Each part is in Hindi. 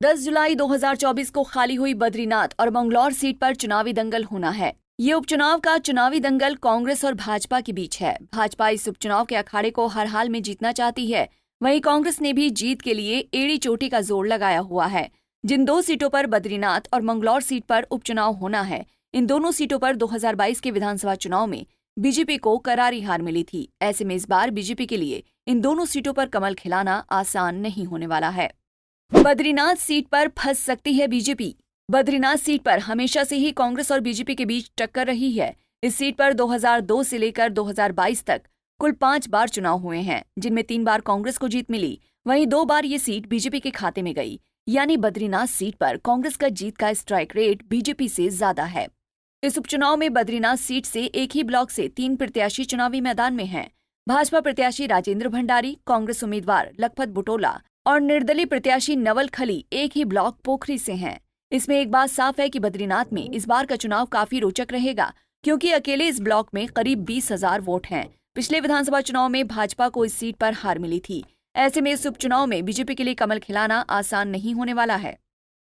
10 जुलाई 2024 को खाली हुई बद्रीनाथ और मंगलौर सीट पर चुनावी दंगल होना है। ये उपचुनाव का चुनावी दंगल कांग्रेस और भाजपा के बीच है। भाजपा इस उपचुनाव के अखाड़े को हर हाल में जीतना चाहती है, वहीं कांग्रेस ने भी जीत के लिए एड़ी चोटी का जोर लगाया हुआ है। जिन दो सीटों पर बद्रीनाथ और मंगलौर सीट पर उपचुनाव होना है, इन दोनों सीटों पर 2022 के विधानसभा चुनाव में बीजेपी को करारी हार मिली थी। ऐसे में इस बार बीजेपी के लिए इन दोनों सीटों पर कमल खिलाना आसान नहीं होने वाला है। बद्रीनाथ सीट पर फंस सकती है बीजेपी। बद्रीनाथ सीट पर हमेशा से ही कांग्रेस और बीजेपी के बीच टक्कर रही है। इस सीट पर 2002 से लेकर 2022 तक कुल 5 बार चुनाव हुए हैं, जिनमें 3 बार कांग्रेस को जीत मिली, वहीं 2 बार ये सीट बीजेपी के खाते में गई। यानी बद्रीनाथ सीट पर कांग्रेस का जीत का स्ट्राइक रेट बीजेपी से ज्यादा है। इस उपचुनाव में बद्रीनाथ सीट से एक ही ब्लॉक से 3 प्रत्याशी चुनावी मैदान में हैं। भाजपा प्रत्याशी राजेंद्र भंडारी, कांग्रेस उम्मीदवार लखपत बुटोला और निर्दलीय प्रत्याशी नवल खली एक ही ब्लॉक पोखरी से हैं। इसमें एक बात साफ है कि बद्रीनाथ में इस बार का चुनाव काफी रोचक रहेगा, क्योंकि अकेले इस ब्लॉक में करीब 20,000 वोट हैं। पिछले विधानसभा चुनाव में भाजपा को इस सीट पर हार मिली थी। ऐसे में इस उपचुनाव में बीजेपी के लिए कमल खिलाना आसान नहीं होने वाला है।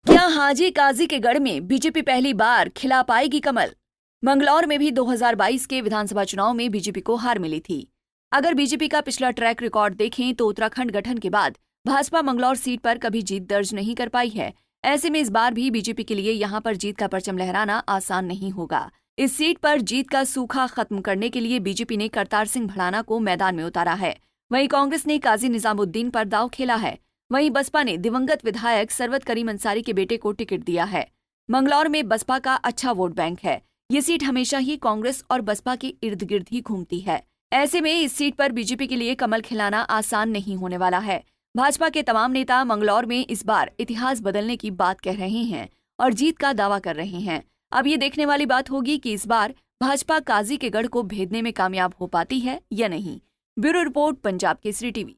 क्या हाजी काजी के गढ़ में बीजेपी पहली बार खिला पाएगी कमल? मंगलौर में भी 2022 के विधानसभा चुनाव में बीजेपी को हार मिली थी। अगर बीजेपी का पिछला ट्रैक रिकॉर्ड देखें तो उत्तराखंड गठन के बाद भाजपा मंगलौर सीट पर कभी जीत दर्ज नहीं कर पाई है। ऐसे में इस बार भी बीजेपी के लिए यहां पर जीत का परचम लहराना आसान नहीं होगा। इस सीट पर जीत का सूखा खत्म करने के लिए बीजेपी ने करतार सिंह भड़ाना को मैदान में उतारा है। वहीं कांग्रेस ने काजी निजामुद्दीन पर दांव खेला है। वहीं बसपा ने दिवंगत विधायक सरवत करीम अंसारी के बेटे को टिकट दिया है। मंगलौर में बसपा का अच्छा वोट बैंक है। ये सीट हमेशा ही कांग्रेस और बसपा के इर्द गिर्द ही घूमती है। ऐसे में इस सीट पर बीजेपी के लिए कमल खिलाना आसान नहीं होने वाला है। भाजपा के तमाम नेता मंगलौर में इस बार इतिहास बदलने की बात कह रहे हैं और जीत का दावा कर रहे हैं। अब ये देखने वाली बात होगी कि इस बार भाजपा काजी के गढ़ को भेदने में कामयाब हो पाती है या नहीं। Bureau report, Punjab Kesari TV.